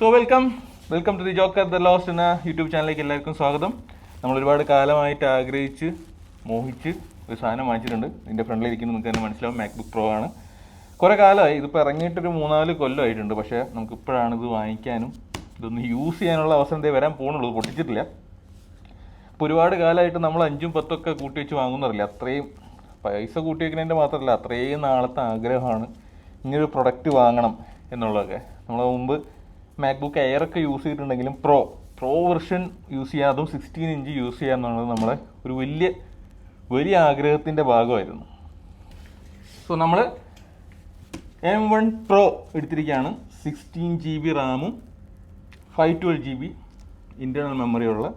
Welcome to the joker the lost എന്ന YouTube ചാനലിലേക്ക് എല്ലാവർക്കും സ്വാഗതം. നമ്മൾ ഒരുപാട് കാലമായിട്ട് ആഗ്രഹിച്ച് മോഹിച്ച് ഒരു സാധനം വാങ്ങിച്ചിട്ടുണ്ട്. ഇതിൻ്റെ ഫ്രണ്ടിലിരിക്കുന്നത് നിങ്ങൾക്ക് തന്നെ മനസ്സിലാവും, മാക്ബുക്ക് പ്രോ ആണ്. കുറേ കാലമായി, ഇതിപ്പോൾ ഇറങ്ങിയിട്ടൊരു 3-4 കൊല്ലമായിട്ടുണ്ട്. പക്ഷേ നമുക്ക് ഇപ്പോഴാണ് ഇത് വാങ്ങിക്കാനും ഇതൊന്ന് യൂസ് ചെയ്യാനുള്ള അവസരം വരാൻ പോകുന്നുള്ളൂ. പൊട്ടിച്ചിട്ടില്ല. ഇപ്പോൾ ഒരുപാട് കാലമായിട്ട് നമ്മൾ 5-10 കൂട്ടി വെച്ച് വാങ്ങുന്നറില്ല. അത്രയും പൈസ കൂട്ടി വയ്ക്കുന്നതിൻ്റെ മാത്രമല്ല, അത്രയും നാളത്തെ ആഗ്രഹമാണ് ഇങ്ങനൊരു പ്രൊഡക്റ്റ് വാങ്ങണം എന്നുള്ളതൊക്കെ. നമ്മൾ മുമ്പ് മാക്ബുക്ക് എയറൊക്കെ യൂസ് ചെയ്തിട്ടുണ്ടെങ്കിലും പ്രോ വെർഷൻ യൂസ് ചെയ്യുക, അതും 16 ഇഞ്ച് യൂസ് ചെയ്യുക എന്നുള്ളത് നമ്മളെ ഒരു വലിയ ആഗ്രഹത്തിൻ്റെ ഭാഗമായിരുന്നു. സോ നമ്മൾ M1 Pro എടുത്തിരിക്കുകയാണ്. 16 GB റാമും 512 GB ഇൻറ്റേർണൽ മെമ്മറിയുള്ള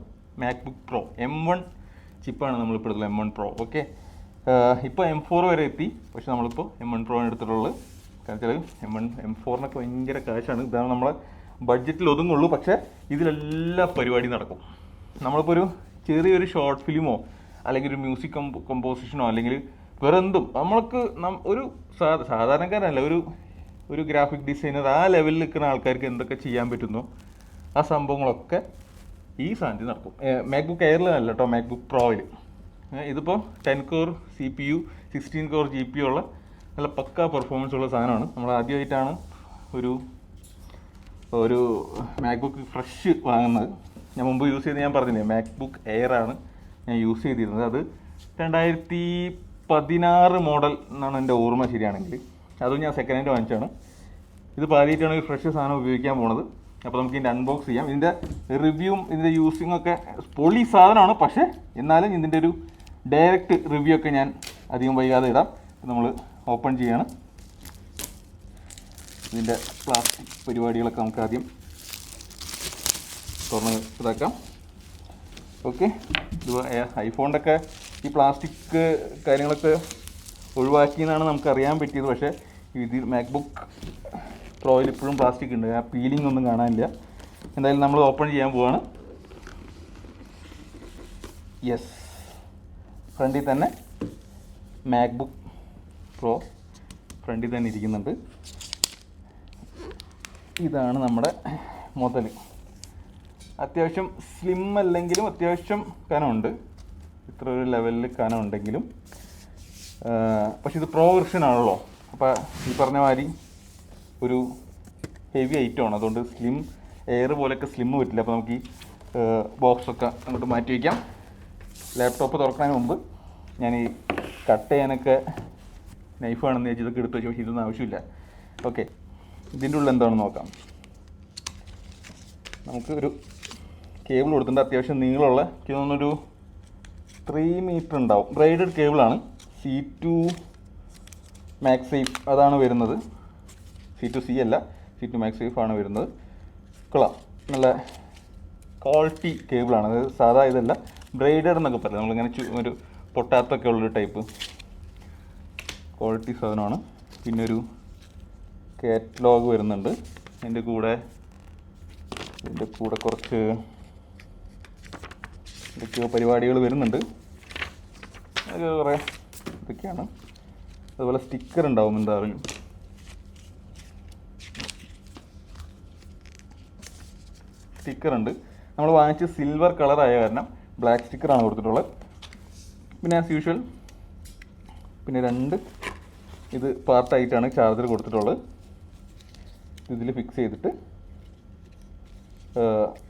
മാക്ബുക്ക് പ്രോ M1 ചിപ്പാണ് നമ്മളിപ്പോൾ എടുത്തുള്ളത്. M1 Pro okay. ഇപ്പോൾ M4 വരെ എത്തി. പക്ഷെ നമ്മളിപ്പോൾ M1 Pro എടുത്തിട്ടുള്ളത്. കാരണം വെച്ചാൽ M4 ഭയങ്കര കാശാണ്. ഇതാണ് നമ്മളെ ബഡ്ജറ്റിൽ ഒതുങ്ങുള്ളൂ. പക്ഷേ ഇതിലെല്ലാ പരിപാടി നടക്കും. നമ്മളിപ്പോൾ ഒരു ചെറിയൊരു ഷോർട്ട് ഫിലിമോ അല്ലെങ്കിൽ ഒരു മ്യൂസിക് കമ്പോസിഷനോ അല്ലെങ്കിൽ വേറെ എന്തും നമ്മൾക്ക് ഒരു സാധാരണക്കാരല്ല, ഒരു ഗ്രാഫിക് ഡിസൈനർ ആ ലെവലിൽ നിൽക്കുന്ന ആൾക്കാർക്ക് എന്തൊക്കെ ചെയ്യാൻ പറ്റുന്നോ ആ സംഭവങ്ങളൊക്കെ ഈ സാധനത്തിൽ നടക്കും. മാക്ബുക്ക് എയറിലല്ല കേട്ടോ, മാക്ബുക്ക് പ്രോയിൽ. ഇതിപ്പോൾ 10 കോർ CPU 16 കോർ GPU ഉള്ള നല്ല പക്ക പെർഫോമൻസ് ഉള്ള സാധനമാണ്. നമ്മൾ ആദ്യമായിട്ടാണ് ഒരു മാക്ബുക്ക് ഫ്രഷ് വാങ്ങുന്നത്. ഞാൻ മുമ്പ് യൂസ് ചെയ്ത് ഞാൻ പറഞ്ഞില്ലേ, മാക്ബുക്ക് എയറാണ് ഞാൻ യൂസ് ചെയ്തിരുന്നത്. അത് 2016 മോഡൽ എന്നാണ് എൻ്റെ ഓർമ്മ ശരിയാണെങ്കിൽ. അതും ഞാൻ സെക്കൻഡ് ഹാൻഡ് വാങ്ങിച്ചാണ്. ഇത് ആദ്യമായിട്ടാണ് ഒരു ഫ്രഷ് സാധനം ഉപയോഗിക്കാൻ പോണത്. അപ്പോൾ നമുക്ക് ഇതിൻ്റെ അൺബോക്സ് ചെയ്യാം. ഇതിൻ്റെ റിവ്യൂവും ഇതിൻ്റെ യൂസിങ്ങും ഒക്കെ പൊളി സാധനമാണ്. പക്ഷേ എന്നാലും ഇതിൻ്റെ ഒരു ഡയറക്റ്റ് റിവ്യൂ ഒക്കെ ഞാൻ അധികം വൈകാതെ ഇടാം. നമ്മൾ ഓപ്പൺ ചെയ്യാണ്. ഇതിൻ്റെ പ്ലാസ്റ്റിക് പരിപാടികളൊക്കെ നമുക്ക് ആദ്യം തുറന്ന് ഇതാക്കാം. ഓക്കെ. ഇത് ഐഫോണിൻ്റെ ഒക്കെ ഈ പ്ലാസ്റ്റിക് കാര്യങ്ങളൊക്കെ ഒഴിവാക്കിയെന്നാണ് നമുക്ക് അറിയാൻ പറ്റിയത്. പക്ഷേ ഇതിൽ മാക്ബുക്ക് പ്രോയിൽ ഇപ്പോഴും പ്ലാസ്റ്റിക് ഉണ്ട്. ആ പീലിംഗ് ഒന്നും കാണാനില്ല. എന്തായാലും നമ്മൾ ഓപ്പൺ ചെയ്യാൻ പോവാണ്. യെസ്, ഫ്രണ്ടിൽ തന്നെ മാക്ബുക്ക് പ്രോ ഫ്രണ്ടിൽ തന്നെ ഇരിക്കുന്നുണ്ട്. ഇതാണ് നമ്മുടെ മുതൽ. അത്യാവശ്യം സ്ലിം അല്ലെങ്കിലും അത്യാവശ്യം കനമുണ്ട്. ഇത്ര ഒരു ലെവലിൽ കനമുണ്ടെങ്കിലും പക്ഷെ ഇത് പ്രോ വെർഷൻ ആണല്ലോ. അപ്പോൾ ഈ പറഞ്ഞ മാതിരി ഒരു ഹെവി ഐറ്റമാണ്. അതുകൊണ്ട് സ്ലിം എയർ പോലെയൊക്കെ സ്ലിം പറ്റില്ല. അപ്പോൾ നമുക്ക് ഈ ബോക്സൊക്കെ അങ്ങോട്ട് മാറ്റി വയ്ക്കാം. ലാപ്ടോപ്പ് തുറക്കുന്നതിന് മുമ്പ് ഞാൻ ഈ കട്ട് ചെയ്യാനൊക്കെ നൈഫ് ആണെന്ന് വെച്ച് ഇതൊക്കെ എടുത്ത് വെച്ചു. പക്ഷേ ഇതൊന്നും ആവശ്യമില്ല. ഓക്കെ, ഇതിൻ്റെ ഉള്ളിൽ എന്താണെന്ന് നോക്കാം. നമുക്ക് ഒരു കേബിൾ കൊടുത്തിട്ടുണ്ട്. അത്യാവശ്യം നീളമുള്ള, എനിക്ക് തോന്നുന്നൊരു 3 മീറ്റർ ഉണ്ടാവും. ബ്രൈഡഡ് കേബിളാണ്. C2 മാക്സേഫ് അതാണ് വരുന്നത്. C2C അല്ല, C2 മാക്സേഫ് ആണ് വരുന്നത്. കൊള്ളാം, നല്ല ക്വാളിറ്റി കേബിളാണ്. അത് സാധാ ഇതല്ല, ബ്രൈഡഡ് എന്നൊക്കെ പറയാം. നമ്മളിങ്ങനെ ഒരു പൊട്ടാത്തൊക്കെ ഉള്ളൊരു ടൈപ്പ് ക്വാളിറ്റി സാധനമാണ്. പിന്നെ ഒരു കാറ്റലോഗ് വരുന്നുണ്ട്. ഇതിൻ്റെ കൂടെ കുറച്ച് എന്തൊക്കെയോ പരിപാടികൾ വരുന്നുണ്ട്. അതൊക്കെ കുറേ ഇതൊക്കെയാണ്. അതുപോലെ സ്റ്റിക്കർ ഉണ്ടാവും. എന്തായാലും സ്റ്റിക്കറുണ്ട്. നമ്മൾ വാങ്ങിച്ച് സിൽവർ കളറായ കാരണം ബ്ലാക്ക് സ്റ്റിക്കറാണ് കൊടുത്തിട്ടുള്ളത്. പിന്നെ ആസ് യൂഷ്വൽ പിന്നെ 2 ഇത് പാർട്ടായിട്ടാണ് ചാർജർ കൊടുത്തിട്ടുള്ളത്. ഇതിൽ ഫിക്സ് ചെയ്തിട്ട്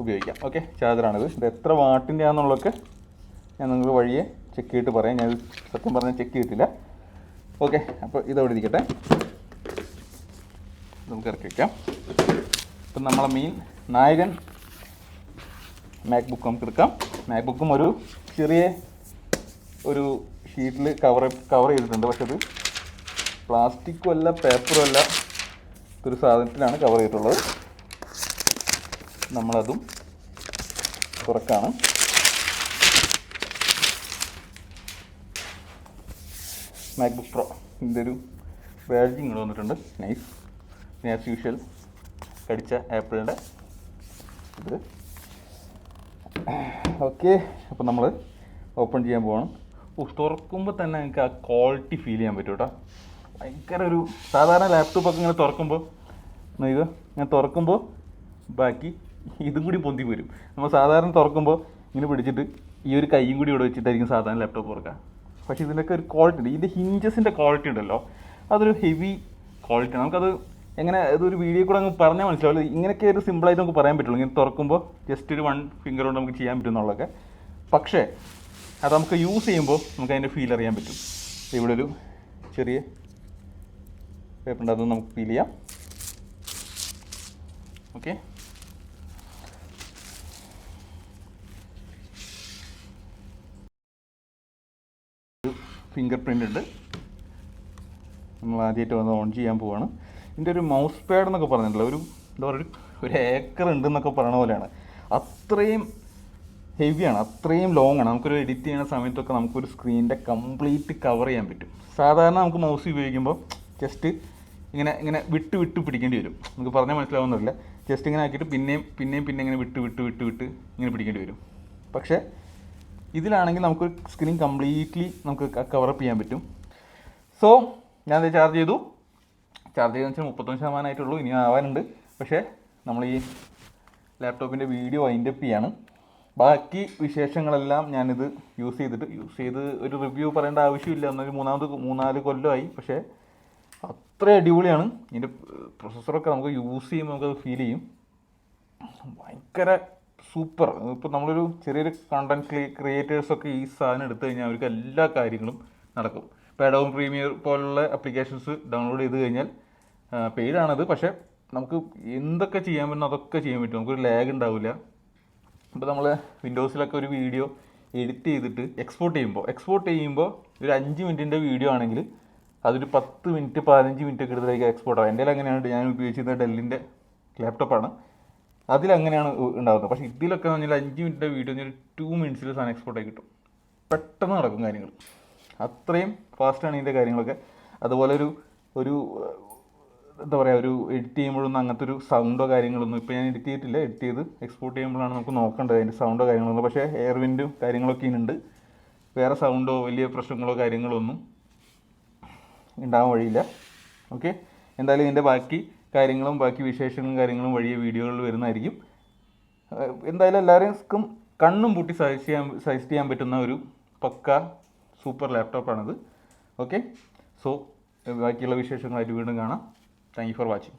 ഉപയോഗിക്കാം. ഓക്കെ, ചാർജറാണിത്. ഇത് എത്ര വാട്ടിൻ്റെ ആണെന്നുള്ളതൊക്കെ ഞാൻ നിങ്ങൾക്ക് വഴിയെ ചെക്ക് ചെയ്തിട്ട് പറയാം. ഞാൻ സത്യം പറഞ്ഞാൽ ചെക്ക് ചെയ്തിട്ടില്ല. ഓക്കെ, അപ്പോൾ ഇതവിടെ ഇരിക്കട്ടെ. നമുക്ക് ഇറക്കി വയ്ക്കാം. ഇപ്പം നമ്മളെ മെയിൻ നായകൻ മാക്ബുക്ക് നമുക്ക് എടുക്കാം. മാക്ബുക്കും ഒരു ചെറിയ ഒരു ഷീറ്റിൽ കവർ ചെയ്തിട്ടുണ്ട്. പക്ഷെ അത് പ്ലാസ്റ്റിക്കും അല്ല പേപ്പറും അല്ല, ഒരു സാധനത്തിലാണ് കവർ ചെയ്തിട്ടുള്ളത്. നമ്മളതും തുറക്കാണ്. മാക്ബുക്ക് പ്രോ ഇതിൻ്റെ ഒരു ബാഡ്ജിങ് ഇവിടെ വന്നിട്ടുണ്ട്. നൈസ്. പിന്നെ ആസ് യൂഷ്വൽ കടിച്ച ആപ്പിളിൻ്റെ ഇത്. ഓക്കെ, അപ്പോൾ നമ്മൾ ഓപ്പൺ ചെയ്യാൻ പോകണം. തുറക്കുമ്പോൾ തന്നെ എനിക്ക് ആ ക്വാളിറ്റി ഫീൽ ചെയ്യാൻ പറ്റും കേട്ടോ. ഭയങ്കര ഒരു സാധാരണ ലാപ്ടോപ്പൊക്കെ ഇങ്ങനെ തുറക്കുമ്പോൾ ഇത് ഞാൻ തുറക്കുമ്പോൾ ബാക്കി ഇതും കൂടി പൊന്തി വരും. നമ്മൾ സാധാരണ തുറക്കുമ്പോൾ ഇങ്ങനെ പിടിച്ചിട്ട് ഈ ഒരു കൈയും കൂടി ഇവിടെ വെച്ചിട്ടായിരിക്കും സാധാരണ ലാപ്ടോപ്പ് തുറക്കുക. പക്ഷേ ഇതിൻ്റെയൊക്കെ ഒരു ക്വാളിറ്റി ഉണ്ട്. ഇതിൻ്റെ ഹിഞ്ചസിൻ്റെ ക്വാളിറ്റി ഉണ്ടല്ലോ, അതൊരു ഹെവി ക്വാളിറ്റി ആണ്. നമുക്കത് എങ്ങനെ ഇതൊരു വീഡിയോ കൂടെ അങ്ങ് പറഞ്ഞാൽ മനസ്സിലാവില്ല. ഇങ്ങനെയൊക്കെ ഒരു സിമ്പിളായിട്ട് നമുക്ക് പറയാൻ പറ്റുള്ളൂ. ഇങ്ങനെ തുറക്കുമ്പോൾ ജസ്റ്റ് ഒരു 1 ഫിംഗർ കൊണ്ട് നമുക്ക് ചെയ്യാൻ പറ്റും എന്നുള്ളതൊക്കെ. പക്ഷേ അത് നമുക്ക് യൂസ് ചെയ്യുമ്പോൾ നമുക്ക് അതിൻ്റെ ഫീൽ അറിയാൻ പറ്റും. ഇവിടെ ഒരു ചെറിയ പേപ്പർ ഉണ്ട്, അതൊന്ന് നമുക്ക് ഫീൽ ചെയ്യാം. ഓക്കെ, ഫിംഗർ പ്രിൻ്റ് ഉണ്ട്. നമ്മൾ ആദ്യമായിട്ട് വന്ന് ഓൺ ചെയ്യാൻ പോവാണ്. ഇതിൻ്റെ ഒരു മൗസ് പാഡ് എന്നൊക്കെ പറഞ്ഞിട്ടുള്ള ഒരു എന്താ പറയുക, ഒരു ഏക്കർ ഉണ്ടെന്നൊക്കെ പറയണ പോലെയാണ്. അത്രയും ഹെവിയാണ്, അത്രയും ലോങ് ആണ്. നമുക്കൊരു എഡിറ്റ് ചെയ്യുന്ന സമയത്തൊക്കെ നമുക്കൊരു സ്ക്രീനിൻ്റെ കംപ്ലീറ്റ് കവർ ചെയ്യാൻ പറ്റും. സാധാരണ നമുക്ക് മൗസ് ഉപയോഗിക്കുമ്പോൾ ജസ്റ്റ് ഇങ്ങനെ ഇങ്ങനെ വിട്ട് വിട്ട് പിടിക്കേണ്ടി വരും. നമുക്ക് പറഞ്ഞാൽ മനസ്സിലാവുന്നില്ല. ജസ്റ്റ് ഇങ്ങനെ ആക്കിയിട്ട് പിന്നെയും ഇങ്ങനെ വിട്ട് ഇങ്ങനെ പിടിക്കേണ്ടി വരും. പക്ഷേ ഇതിലാണെങ്കിൽ നമുക്ക് സ്ക്രീൻ കംപ്ലീറ്റ്ലി നമുക്ക് കവറപ്പ് ചെയ്യാൻ പറ്റും. സോ ഞാനത് ചാർജ് ചെയ്തെന്ന് വെച്ചാൽ 35% ആയിട്ടുള്ളൂ, ഇനി ആവാനുണ്ട്. പക്ഷേ നമ്മൾ ഈ ലാപ്ടോപ്പിൻ്റെ വീഡിയോ വൈൻഡപ്പ് ചെയ്യാണ്. ബാക്കി വിശേഷങ്ങളെല്ലാം ഞാനിത് യൂസ് ചെയ്ത് ഒരു റിവ്യൂ പറയേണ്ട ആവശ്യമില്ല. എന്നൊരു 3-4 കൊല്ലമായി. പക്ഷേ അത്ര അടിപൊളിയാണ്. ഇതിൻ്റെ പ്രൊസസ്സറൊക്കെ നമുക്ക് യൂസ് ചെയ്യുമ്പോൾ നമുക്കത് ഫീൽ ചെയ്യും. ഭയങ്കര സൂപ്പർ. ഇപ്പോൾ നമ്മളൊരു ചെറിയൊരു കണ്ടൻറ് ക്രിയേറ്റേഴ്സൊക്കെ ഈ സാധനം എടുത്തു കഴിഞ്ഞാൽ അവർക്ക് എല്ലാ കാര്യങ്ങളും നടക്കും. ഇപ്പോൾ അഡോബ് പ്രീമിയർ പോലുള്ള ആപ്ലിക്കേഷൻസ് ഡൗൺലോഡ് ചെയ്ത് കഴിഞ്ഞാൽ പെയ്ഡാണത്, പക്ഷേ നമുക്ക് എന്തൊക്കെ ചെയ്യാൻ പറ്റും അതൊക്കെ ചെയ്യാൻ പറ്റും. നമുക്കൊരു ലാഗ് ഉണ്ടാവില്ല. ഇപ്പോൾ നമ്മൾ വിൻഡോസിലൊക്കെ ഒരു വീഡിയോ എഡിറ്റ് ചെയ്തിട്ട് എക്സ്പോർട്ട് ചെയ്യുമ്പോൾ ഒരു 5 മിനിറ്റിൻ്റെ വീഡിയോ ആണെങ്കിൽ അതൊരു 10 മിനിറ്റ് 15 മിനിറ്റ് ഒക്കെ എടുത്തിലേക്ക് എക്സ്പോർട്ട് ആവും. എൻ്റെ അങ്ങനെയാണ്. ഞാൻ ഉപയോഗിച്ചിരുന്നത് ഡെല്ലിൻ്റെ ലാപ്ടോപ്പാണ്. അതിലങ്ങനെയാണ് ഉണ്ടാകുന്നത്. പക്ഷേ ഇതിലൊക്കെ എന്ന് പറഞ്ഞാൽ 5 മിനിറ്റിൻ്റെ വീഡിയോ ഒരു 2 മിനിറ്റ്സിൽ സാധനം എക്സ്പോർട്ടായി കിട്ടും. പെട്ടെന്ന് നടക്കും കാര്യങ്ങൾ. അത്രയും ഫാസ്റ്റാണ് ഇതിൻ്റെ കാര്യങ്ങളൊക്കെ. അതുപോലെ ഒരു എന്താ പറയുക, ഒരു എഡിറ്റ് ചെയ്യുമ്പോഴൊന്നും അങ്ങനത്തെ ഒരു സൗണ്ടോ കാര്യങ്ങളൊന്നും ഇപ്പോൾ ഞാൻ എഡിറ്റ് ചെയ്ത് എക്സ്പോർട്ട് ചെയ്യുമ്പോഴാണ് നമുക്ക് നോക്കേണ്ടത് അതിൻ്റെ സൗണ്ടോ കാര്യങ്ങളൊന്നും. പക്ഷേ എയർ വിൻഡും കാര്യങ്ങളൊക്കെ ഉണ്ട്. വേറെ സൗണ്ടോ വലിയ പ്രശ്നങ്ങളോ കാര്യങ്ങളൊന്നും ഉണ്ടാകാൻ വഴിയില്ല. ഓക്കെ, എന്തായാലും ഇതിൻ്റെ ബാക്കി കാര്യങ്ങളും ബാക്കി വിശേഷങ്ങളും കാര്യങ്ങളും വഴിയ വീഡിയോകളിൽ വരുന്നതായിരിക്കും. എന്തായാലും എല്ലാവർക്കും കണ്ണും പൂട്ടി സജസ്റ്റ് ചെയ്യാൻ പറ്റുന്ന ഒരു പക്ക സൂപ്പർ ലാപ്ടോപ്പാണിത്. ഓക്കെ, സോ ബാക്കിയുള്ള വിശേഷങ്ങളായിട്ട് വീണ്ടും കാണാം. Thank you for watching.